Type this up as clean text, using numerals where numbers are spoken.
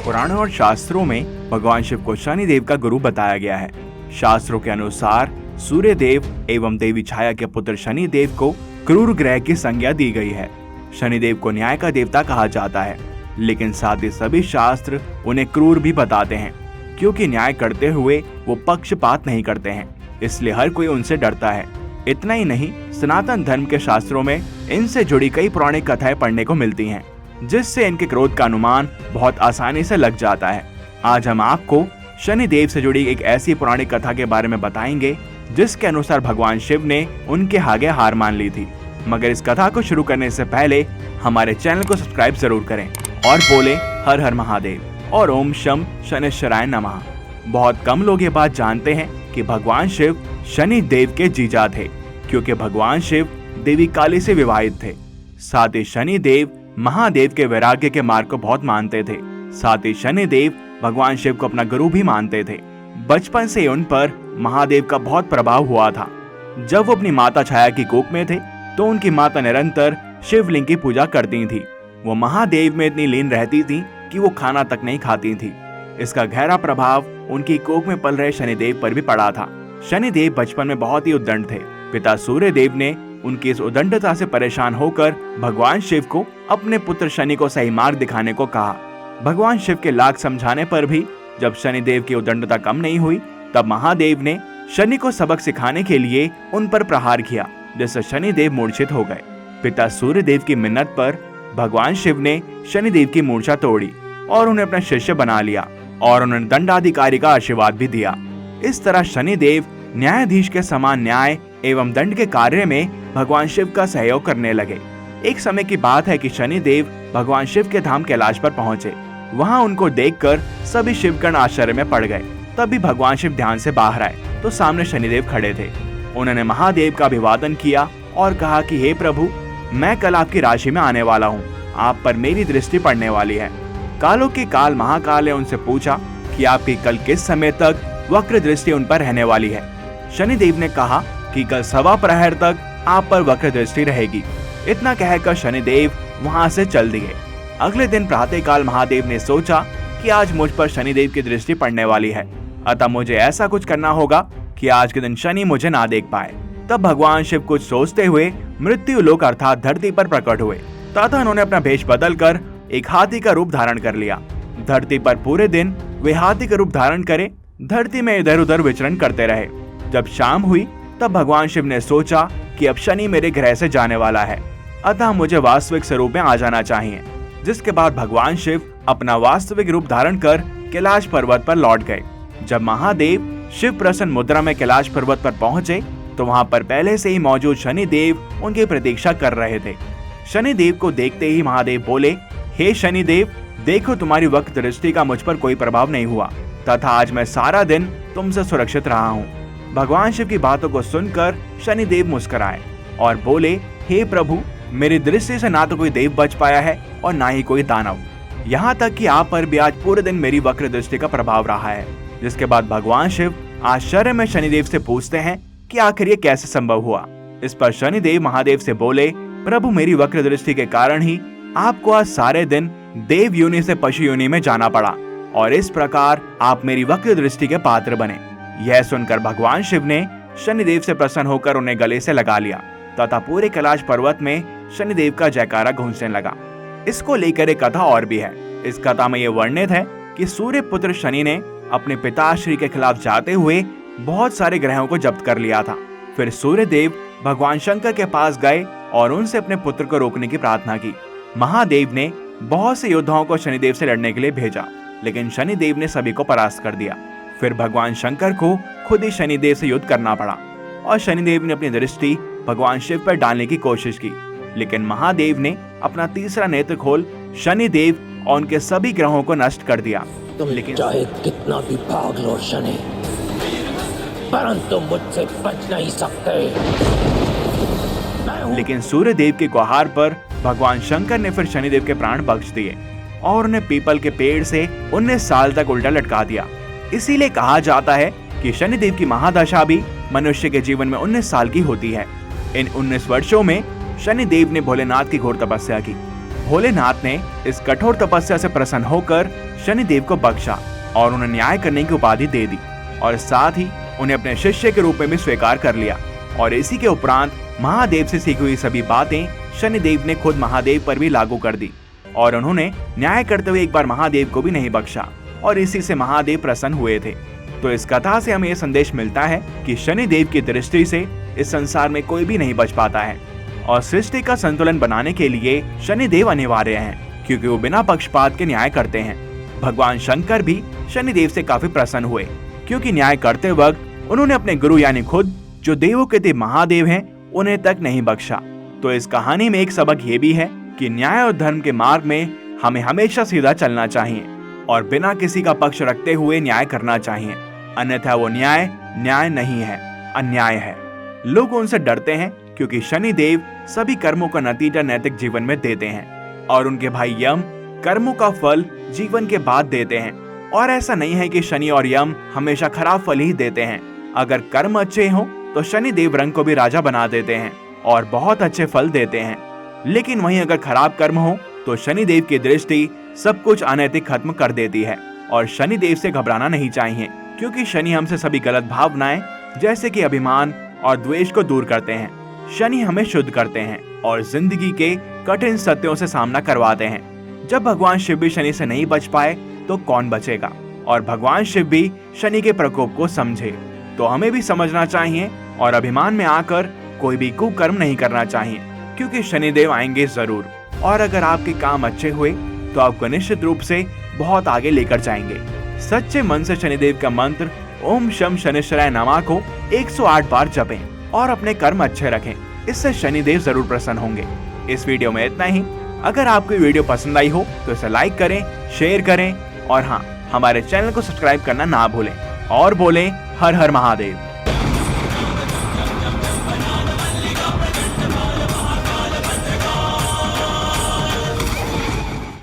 पुराणों और शास्त्रों में भगवान शिव को शनिदेव का गुरु बताया गया है। शास्त्रों के अनुसार सूर्य देव एवं देवी छाया के पुत्र शनिदेव को क्रूर ग्रह की संज्ञा दी गई है। शनिदेव को न्याय का देवता कहा जाता है, लेकिन साथ ही सभी शास्त्र उन्हें क्रूर भी बताते हैं, क्योंकि न्याय करते हुए वो पक्षपात नहीं करते हैं, इसलिए हर कोई उनसे डरता है। इतना ही नहीं, सनातन धर्म के शास्त्रों में इनसे जुड़ी कई पौराणिक कथाएं पढ़ने को मिलती हैं, जिससे इनके क्रोध का अनुमान बहुत आसानी से लग जाता है। आज हम आपको शनिदेव से जुड़ी एक ऐसी पौराणिक कथा के बारे में बताएंगे जिसके अनुसार भगवान शिव ने उनके आगे हार मान ली थी। मगर इस कथा को शुरू करने से पहले हमारे चैनल को सब्सक्राइब जरूर करें और बोले हर हर महादेव और ओम शम शनिश्चराय नमः। बहुत कम लोग ये बात जानते हैं कि भगवान शिव शनि देव के जीजा थे, क्योंकि भगवान शिव देवी काली से विवाहित थे। साथ ही शनि देव महादेव के वैराग्य के मार्ग को बहुत मानते थे। साथ ही शनि देव भगवान शिव को अपना गुरु भी मानते थे। बचपन से उन पर महादेव का बहुत प्रभाव हुआ था। जब वो अपनी माता छाया की कोख में थे तो उनकी माता निरंतर शिवलिंग की पूजा करती थी। वो महादेव में इतनी लीन रहती थी कि वो खाना तक नहीं खाती थी। इसका गहरा प्रभाव उनकी कोख में पल रहे शनिदेव पर भी पड़ा था। शनिदेव बचपन में बहुत ही उद्दंड थे। पिता सूर्य देव ने उनकी इस उद्दंडता से परेशान होकर भगवान शिव को अपने पुत्र शनि को सही मार्ग दिखाने को कहा। भगवान शिव के लाख समझाने पर भी जब शनिदेव की उद्दंडता कम नहीं हुई, तब महादेव ने शनि को सबक सिखाने के लिए उन पर प्रहार किया, जिससे शनिदेव मूर्छित हो गए। पिता सूर्य देव की मिन्नत पर भगवान शिव ने शनिदेव की मूर्छा तोड़ी और उन्हें अपना शिष्य बना लिया और उन्होंने दंडाधिकारी का आशीर्वाद भी दिया। इस तरह शनिदेव न्यायाधीश के समान न्याय एवं दंड के कार्य में भगवान शिव का सहयोग करने लगे। एक समय की बात है कि शनिदेव भगवान शिव के धाम कैलाश पर पहुंचे। वहां उनको देखकर सभी शिवगण आश्चर्य में पड़ गए। तभी भगवान शिव ध्यान से बाहर आए तो सामने शनिदेव खड़े थे। उन्होंने महादेव का अभिवादन किया और कहा कि हे प्रभु, मैं कल आपकी राशि में आने वाला हूँ। आप पर मेरी दृष्टि पड़ने वाली है। कालों के काल महाकाल ने उनसे पूछा कि आपकी कल किस समय तक वक्र दृष्टि उन पर रहने वाली है। शनिदेव ने कहा कि कल 1.25 प्रहर तक आप पर वक्र दृष्टि रहेगी। इतना कहकर शनिदेव वहां से चल दिए। अगले दिन प्रातःकाल महादेव ने सोचा कि आज मुझ पर शनिदेव की दृष्टि पड़ने वाली है, अतः मुझे ऐसा कुछ करना होगा कि आज के दिन शनि मुझे ना देख पाए। तब भगवान शिव कुछ सोचते हुए मृत्यु लोक अर्थात धरती पर प्रकट हुए तथा उन्होंने अपना भेष बदलकर एक हाथी का रूप धारण कर लिया। धरती पर पूरे दिन वे हाथी का रूप धारण करे धरती में इधर उधर विचरण करते रहे। जब शाम हुई तब भगवान शिव ने सोचा कि अब शनि मेरे ग्रह से जाने वाला है, अतः मुझे वास्तविक स्वरूप में आ जाना चाहिए। जिसके बाद भगवान शिव अपना वास्तविक रूप धारण कर कैलाश पर्वत पर लौट गए। जब महादेव शिव प्रसन्न मुद्रा में कैलाश पर्वत पर पहुंचे तो वहां पर पहले से ही मौजूद शनिदेव उनकी प्रतीक्षा कर रहे थे। शनिदेव को देखते ही महादेव बोले, हे शनिदेव, देखो तुम्हारी वक्त दृष्टि का मुझ पर कोई प्रभाव नहीं हुआ तथा आज मैं सारा दिन तुमसे सुरक्षित रहा हूँ। भगवान शिव की बातों को सुनकर शनिदेव मुस्कुराए और बोले, हे प्रभु, मेरी दृष्टि से ना तो कोई देव बच पाया है और ना ही कोई दानव। यहाँ तक कि आप पर भी आज पूरे दिन मेरी वक्र दृष्टि का प्रभाव रहा है। जिसके बाद भगवान शिव आश्चर्य में शनिदेव से पूछते हैं कि आखिर ये कैसे संभव हुआ। इस पर शनिदेव महादेव से बोले, प्रभु, मेरी वक्र दृष्टि के कारण ही आपको आज सारे दिन देव योनि से पशु योनि में जाना पड़ा और इस प्रकार आप मेरी वक्र दृष्टि के पात्र बने। यह सुनकर भगवान शिव ने शनिदेव से प्रसन्न होकर उन्हें गले से लगा लिया तथा पूरे कैलाश पर्वत में शनिदेव का जयकारा गूंजने लगा। इसको लेकर एक कथा और भी है। इस कथा में यह वर्णित है कि सूर्य पुत्र शनि ने अपने पिताश्री के खिलाफ जाते हुए बहुत सारे ग्रहों को जब्त कर लिया था। फिर सूर्य देव भगवान शंकर के पास गए और उनसे अपने पुत्र को रोकने की प्रार्थना की। महादेव ने बहुत से योद्धाओं को शनिदेव से लड़ने के लिए भेजा, लेकिन शनिदेव ने सभी को परास्त कर दिया। फिर भगवान शंकर को खुद ही शनिदेव से युद्ध करना पड़ा और शनिदेव ने अपनी दृष्टि भगवान शिव पर डालने की कोशिश की, लेकिन महादेव ने अपना तीसरा नेत्र खोल शनिदेव और उनके सभी ग्रहों को नष्ट कर दिया। लेकिन चाहे कितना भी भाग लो शनि, परंतु मुझसे बच नहीं सकते। लेकिन सूर्य देव के गुहार पर भगवान शंकर ने फिर शनिदेव के प्राण बख्श दिए और उन्हें पीपल के पेड़ से 19 साल तक उल्टा लटका दिया। इसीलिए कहा जाता है कि शनिदेव की महादशा भी मनुष्य के जीवन में 19 साल की होती है। इन 19 वर्षों में शनिदेव ने भोलेनाथ की घोर तपस्या की। भोलेनाथ ने इस कठोर तपस्या से प्रसन्न होकर शनिदेव को बख्शा और उन्हें न्याय करने की उपाधि दे दी और साथ ही उन्हें अपने शिष्य के रूप में भी स्वीकार कर लिया। और इसी के उपरांत महादेव से सीखी हुई सभी बातें शनिदेव ने खुद महादेव पर भी लागू कर दी और उन्होंने न्याय करते हुए एक बार महादेव को भी नहीं बख्शा और इसी से महादेव प्रसन्न हुए थे। तो इस कथा से हमें यह संदेश मिलता है कि शनिदेव की दृष्टि से इस संसार में कोई भी नहीं बच पाता है और सृष्टि का संतुलन बनाने के लिए शनिदेव अनिवार्य हैं, क्योंकि वो बिना पक्षपात के न्याय करते हैं। भगवान शंकर भी शनिदेव से काफी प्रसन्न हुए, क्योंकि न्याय करते वक्त उन्होंने अपने गुरु यानी खुद जो देवों के देव महादेव हैं उन्हें तक नहीं बख्शा। तो इस कहानी में एक सबक ये भी है कि न्याय और धर्म के मार्ग में हमें हमेशा सीधा चलना चाहिए और बिना किसी का पक्ष रखते हुए न्याय करना चाहिए, अन्यथा वो न्याय नहीं है, अन्याय है। लोग उनसे डरते हैं क्योंकि शनिदेव सभी कर्मों का नतीजा नैतिक जीवन में देते हैं और उनके भाई यम कर्मों का फल जीवन के बाद देते हैं। और ऐसा नहीं है कि शनि और यम हमेशा खराब फल ही देते हैं। अगर कर्म अच्छे हों तो शनिदेव रंग को भी राजा बना देते हैं और बहुत अच्छे फल देते हैं, लेकिन वहीं अगर खराब कर्म हो तो शनिदेव की दृष्टि सब कुछ अनैतिक खत्म कर देती है। और शनिदेव से घबराना नहीं चाहिए, क्योंकि शनि हमसे सभी गलत भावनाएं जैसे कि अभिमान और द्वेष को दूर करते हैं। शनि हमें शुद्ध करते हैं और जिंदगी के कठिन सत्यों से सामना करवाते हैं। जब भगवान शिव भी शनि से नहीं बच पाए तो कौन बचेगा। और भगवान शिव भी शनि के प्रकोप को समझे, तो हमें भी समझना चाहिए और अभिमान में आकर कोई भी कुकर्म नहीं करना चाहिए, क्योंकि शनिदेव आएंगे जरूर। और अगर आपके काम अच्छे हुए तो आपको निश्चित रूप से बहुत आगे लेकर जाएंगे। सच्चे मन से शनिदेव का मंत्र ओम शम शनिश्चराय नमः को 108 बार जपें और अपने कर्म अच्छे रखें, इससे शनिदेव जरूर प्रसन्न होंगे। इस वीडियो में इतना ही। अगर आपको वीडियो पसंद आई हो तो इसे लाइक करें, शेयर करें और हाँ, हमारे चैनल को सब्सक्राइब करना ना भूलें और बोलें हर हर महादेव।